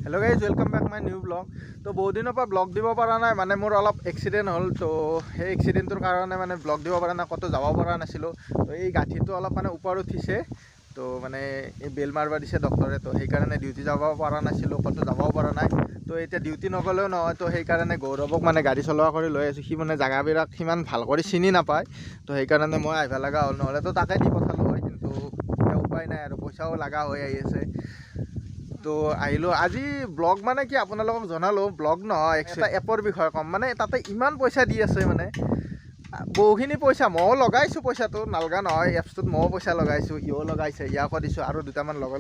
Hello guys welcome back my new blog. तो बहुत दिनों पर ब्लग দিব পৰা নাই মানে মোৰ অলপ এক্সিডেণ্ট হ'ল। তো সেই এক্সিডেণ্টৰ কাৰণে মানে ব্লগ দিব পৰা নাই, ক'তো যাব পৰা নাছিলোঁ। তো এই গাঁঠিটো অলপ মানে ওপৰত উঠিছে, তো মানে এই বেল মাৰিব দিছে ডক্টৰে। তো সেইকাৰণে ডিউটি যাব পৰা নাছিলোঁ, ক'তো যাবও পৰা নাই। তো এতিয়া ডিউটি নগ'লেও নহয়, তো সেইকাৰণে গৌৰৱক মানে গাড়ী চলোৱা কৰি লৈ আছোঁ। সি মানে জেগাবিলাক সিমান ভাল কৰি চিনি নাপায়, তো সেইকাৰণে মই আহিব লগা হ'ল। নহ'লেতো তাকে দি পঠালোঁ হয়, কিন্তু উপায় নাই আৰু পইচাও লগা হৈ আহি আছে। তো আহিলোঁ আজি ব্লগ মানে কি আপোনালোকক জনালোঁ, ব্লগ নহয় এটা এপৰ বিষয়ে ক'ম। মানে তাতে ইমান পইচা দি আছে, মানে বহুখিনি পইচা ময়ো লগাইছোঁ, পইচাটো নালগা নহয়। এপছটোত ময়ো পইচা লগাইছোঁ, ইও লগাইছে, ইয়াকো দিছোঁ আৰু দুটামান লগৰ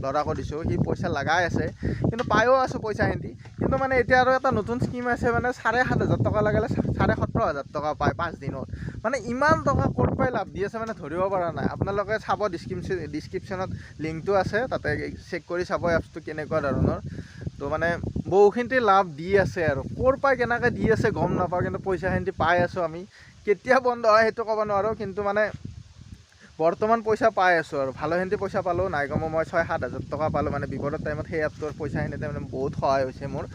ল'ৰাকো দিছোঁ। সি পইচা লগাই আছে, কিন্তু পায়ো আছোঁ পইচাখিনি। কিন্তু মানে এতিয়া আৰু এটা নতুন স্কিম আছে, মানে 7,500 টকা লগালে 17,500 টকা পায় 5 দিনত। মানে ইমান টকা ক'ৰ পৰাই লাভ দি আছে মানে ধৰিব পৰা নাই। আপোনালোকে চাব, ডিছক্ৰিপশ্যনত লিংকটো আছে, তাতে চেক কৰি চাব এপছটো কেনেকুৱা ধৰণৰ। তো মানে বহুখিনি লাভ দি আছে, আৰু ক'ৰ পৰাই কেনেকৈ দি আছে গম নাপাওঁ, কিন্তু পইচাখিনি পাই আছোঁ আমি। কেতিয়া বন্ধ হয় সেইটো ক'ব নোৱাৰোঁ, কিন্তু মানে বৰ্তমান পইচা পাই আছোঁ আৰু ভালেখিনি পইচা পালোঁ। নাই কমো মই 6-7 হাজাৰ টকা পালোঁ। মানে বিপদৰ টাইমত সেই এপটোৰ পইচাখিনিতে মানে বহুত সহায় হৈছে মোৰ।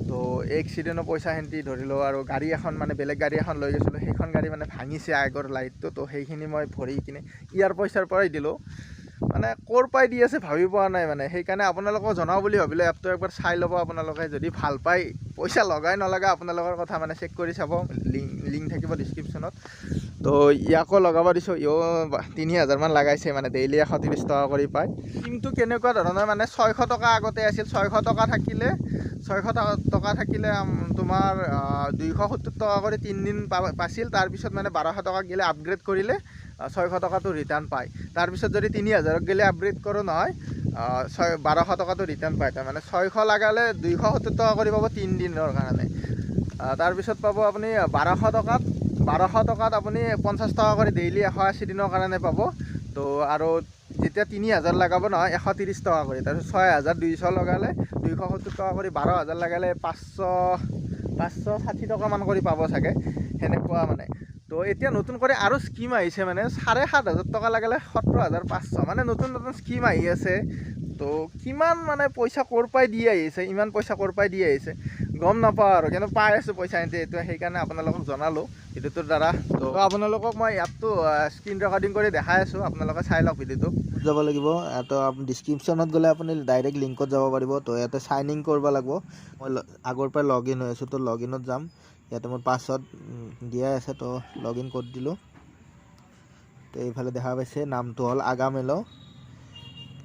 তো এক্সিডেণ্টৰ পইচাখিনি ধৰি লওঁ, আৰু গাড়ী এখন মানে বেলেগ গাড়ী এখন লৈ গৈছিলোঁ, সেইখন গাড়ী মানে ভাঙিছে আগৰ লাইটটো। তো সেইখিনি মই ভৰি কিনে ইয়াৰ পইচাৰ পৰাই দিলোঁ। মানে ক'ৰ পৰাই দি আছে ভাবি পোৱা নাই, মানে সেইকাৰণে আপোনালোকক জনাওঁ বুলি ভাবিলোঁ। এপটো একবাৰ চাই ল'ব আপোনালোকে, যদি ভাল পায় পইচা লগাই নলগা আপোনালোকৰ কথা, মানে চেক কৰি চাব। লিংক থাকিব ডিছক্ৰিপশ্যনত। তো ইয়াকো লগাব দিছোঁ, ইও 3,000 মান লগাইছে, মানে ডেইলি 130 টকা কৰি পায়। কিন্তু কেনেকুৱা ধৰণৰ মানে 600 টকা আগতে আছিল, 600 টকা থাকিলে তোমাৰ 270 টকা কৰি 3 দিন পাইছিল। তাৰপিছত মানে 1200 টকা গেলে আপগ্ৰেড কৰিলে 600 টকাটো ৰিটাৰ্ণ পায়। তাৰপিছত যদি 3,000 গেলে আপগ্ৰেড কৰোঁ নহয়, 1200 টকাটো ৰিটাৰ্ণ পায়। তাৰমানে 600 লগালে 270 টকা কৰি পাব 3 দিনৰ কাৰণে। তাৰপিছত পাব আপুনি 1200 টকাত আপুনি 50 টকা কৰি ডেইলি 180 দিনৰ কাৰণে পাব। তো আৰু যেতিয়া 3,000 লগাব নহয় 130 টকা কৰি, তাৰপিছত 6,200 লগালে 270 টকা কৰি, 12,000 লগালে 560 টকামান কৰি পাব চাগে, সেনেকুৱা মানে। তো এতিয়া নতুন কৰি আৰু স্কিম আহিছে, মানে 7,500 টকা লগালে 17,500, মানে নতুন স্কিম আহি আছে। তো কিমান মানে পইচা ক'ৰ পৰাই দি আহিছে, ইমান পইচা ক'ৰ পৰাই দি আহিছে গম নাপাওঁ আৰু, কিন্তু পাই আছোঁ পইচা এইটো। সেইকাৰণে আপোনালোকক জনালোঁ ভিডিঅ'টোৰ দ্বাৰা। তো আপোনালোকক মই এপটো স্ক্ৰীণ ৰেকৰ্ডিং কৰি দেখাই আছোঁ, আপোনালোকে চাই লওক ভিডিঅ'টো। যাব লাগিব, তো ডিছক্ৰিপশ্যনত গ'লে আপুনি ডাইৰেক্ট লিংকত যাব পাৰিব। তো ইয়াতে চাইন ইন কৰিব লাগিব। মই আগৰ পৰাই লগ ইন হৈ আছোঁ, তো লগ ইনত যাম। ইয়াতে মোৰ পাছৱৰ্ড দিয়াই আছে, তো লগ ইন কৰি দিলোঁ। তো এইফালে দেখা পাইছে নামটো হ'ল আগামেলো।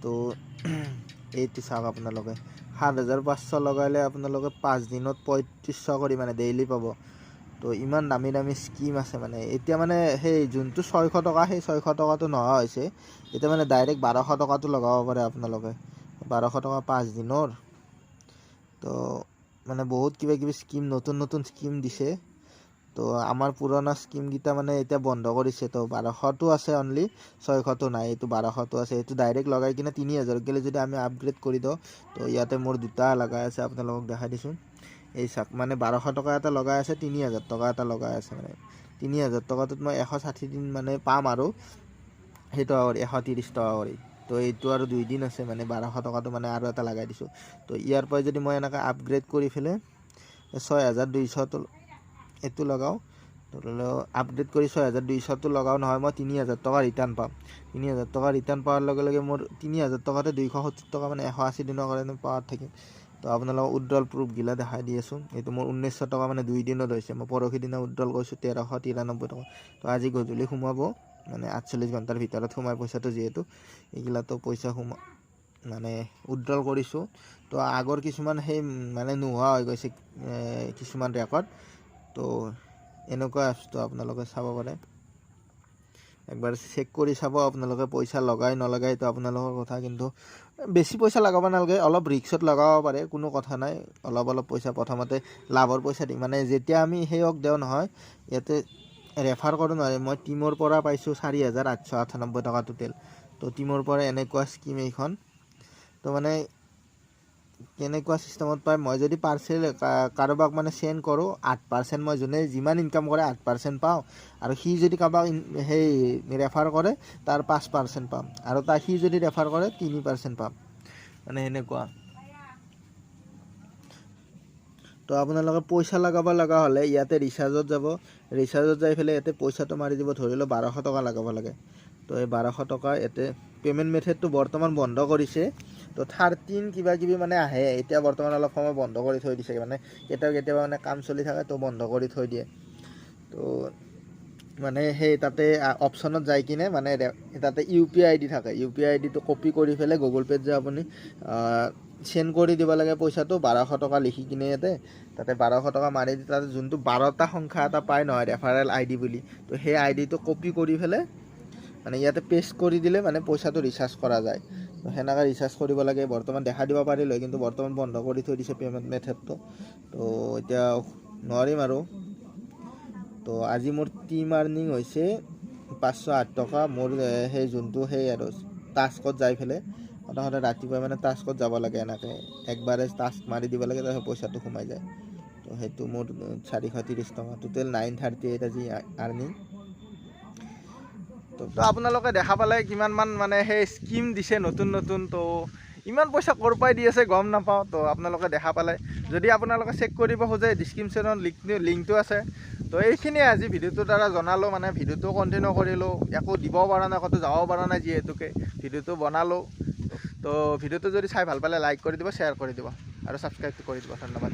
তো এইটো চাওক আপোনালোকে 7,500 লগালে আপোনালোকে 5 দিনত 3500 কৰি মানে ডেইলি পাব। তো ইমান দামী দামী স্কিম আছে। মানে এতিয়া মানে সেই যোনটো 600 টকা, সেই 600 টকাটো নোহোৱা হৈছে। এতিয়া মানে ডাইৰেক্ট 1200 টকাটো লগাব পাৰে আপোনালোকে, 1200 টকা 5 দিনৰ। তো মানে বহুত কিবা কিবি স্কিম, নতুন স্কিম দিছে। তো আমাৰ পুৰণা স্কিমকেইটা মানে এতিয়া বন্ধ কৰিছে। তো 1200টো আছে অনলি, 600টো নাই। এইটো 1200টো আছে, এইটো ডাইৰেক্ট লগাই কিনে 3,000 গ'লে যদি আমি আপগ্ৰেড কৰি দিওঁ। তো ইয়াতে মোৰ দুটা লগাই আছে, আপোনালোকক দেখাই দিছোঁ। এই চাওক, মানে 1200 টকা এটা লগাই আছে, 3,000 টকা এটা লগাই আছে। মানে 3,000 টকাটোত মই 160 দিন মানে পাম, আৰু সেইটো আৰু 130 টকা কৰি। তো এইটো আৰু 2 দিন আছে, মানে 1200 টকাটো মানে আৰু এটা লগাই দিছোঁ। তো ইয়াৰ পৰাই যদি মই এনেকৈ আপগ্ৰেড কৰি পেলাই 6,200টো এইটো লগাওঁ, ধৰি লওক আপগ্ৰেড কৰি 6,200টো লগাওঁ নহয়, মই 3,000 টকা ৰিটাৰ্ণ পাম। 3,000 টকা ৰিটাৰ্ণ পোৱাৰ লগে লগে মোৰ 3,000 টকাতে 270 টকা মানে 180 দিনৰ কাৰণে পাৱাৰ থাকিম। তো আপোনালোকক উইড্ৰল প্ৰুফগিলা দেখাই দি আছোঁ। এইটো মোৰ 1900 টকা মানে 2 দিনত হৈছে। মই পৰহি দিনা উইড্ৰল কৰিছোঁ 1,393 টকা। তো আজি গধূলি সোমাব, মানে 48 ঘণ্টাৰ ভিতৰত সোমাই পইচাটো। যিহেতু এইগিলাতো পইচা মানে উইড্ৰল কৰিছোঁ। তো আগৰ কিছুমান সেই মানে নোহোৱা হৈ গৈছে কিছুমান ৰেকৰ্ড। তো এনেকুৱা এপছটো আপোনালোকে চাব পাৰে, একবাৰ চেক কৰি চাব আপোনালোকে। পইচা লগাই নলগাই তো আপোনালোকৰ কথা, কিন্তু বেছি পইচা লগাব নালাগে, অলপ ৰিক্সত লগাব পাৰে, কোনো কথা নাই। অলপ পইচা প্ৰথমতে লাভৰ পইচা দিম, মানে যেতিয়া আমি সেইক দিওঁ নহয়, ইয়াতে ৰেফাৰ কৰোঁ নহয়। মই টিমৰ পৰা পাইছোঁ 4,898 টকা টোটেল। তো টিমৰ পৰা এনেকুৱা স্কিম এইখন। তো মানে কেনেকুৱা চিষ্টেমত পায়, মই যদি পাৰ্চেল কাৰোবাক মানে চেণ্ড কৰোঁ 8%, মই যোনে যিমান ইনকাম কৰে 8% পাওঁ। আৰু সি যদি কাৰোবাক সেই ৰেফাৰ কৰে তাৰ 5% পাম, আৰু সি যদি ৰেফাৰ কৰে 3% পাম, মানে সেনেকুৱা। তো আপোনালোকে পইচা লগাব লগা হ'লে ইয়াতে ৰিচাৰ্জত যাব, ৰিচাৰ্জত যাই পেলাই ইয়াতে পইচাটো মাৰি দিব, ধৰি লওক 1200 টকা লগাব লাগে। তো এই 1200 টকা ইয়াতে পে'মেণ্ট মেথডটো বৰ্তমান বন্ধ কৰিছে। তো 13 কিবা কিবি মানে আহে, এতিয়া বৰ্তমান অলপ সময় বন্ধ কৰি থৈ দিছে, মানে কেতিয়াবা মানে কাম চলি থাকে তো বন্ধ কৰি থৈ দিয়ে। তো মানে সেই তাতে অপশ্যনত যাই কিনে মানে তাতে UPI ID থাকে, UPI IDটো কপি কৰি পেলাই গুগল পে'ত যে আপুনি চেণ্ড কৰি দিব লাগে পইচাটো 1200 টকা লিখি কিনে ইয়াতে তাতে 1200 টকা মাৰি দি তাতে যোনটো 12টা সংখ্যা এটা পায় নহয় ৰেফাৰেল ID বুলি, তো সেই আইডিটো কপি কৰি পেলাই মানে ইয়াতে পেষ্ট কৰি দিলে মানে পইচাটো ৰিচাৰ্জ কৰা যায়। তো সেনেকৈ ৰিচাৰ্জ কৰিব লাগে। বৰ্তমান দেখা দিব পাৰিলে কিন্তু বৰ্তমান বন্ধ কৰি থৈ দিছে পে'মেণ্ট মেথডটো। তো এতিয়া নোৱাৰিম আৰু। তো আজি মোৰ টিম আৰ্নিং হৈছে 508 টকা। মোৰ সেই যোনটো সেই আৰু টাস্কত যাই পেলাই সদায় ৰাতিপুৱা মানে টাস্কত যাব লাগে, এনেকৈ একবাৰে টাস্ক মাৰি দিব লাগে, তাৰপিছত পইচাটো সোমাই যায়। তো সেইটো মোৰ 430 টকা, টোটেল 938 আজি আৰ্নিং। তো আপোনালোকে দেখা পালে কিমানমান মানে সেই স্কিম দিছে নতুন। তো ইমান পইচা ক'ৰ পৰাই দি আছে গম নাপাওঁ। তো আপোনালোকে দেখা পালে, যদি আপোনালোকে চেক কৰিব খোজে ডিছক্ৰিপশ্যনত লিংকটো আছে। তো এইখিনিয়ে আজি ভিডিঅ'টোৰ দ্বাৰা জনালোঁ, মানে ভিডিঅ'টো কণ্টিনিউ কৰিলোঁ, একো দিব পৰা নাই, ক'তো যাব পৰা নাই, যিহেতুকে ভিডিঅ'টো বনালোঁ। তো ভিডিঅ'টো যদি চাই ভাল পালে লাইক কৰি দিব, শ্বেয়াৰ কৰি দিব আৰু ছাবস্ক্ৰাইবটো কৰি দিব। ধন্যবাদ।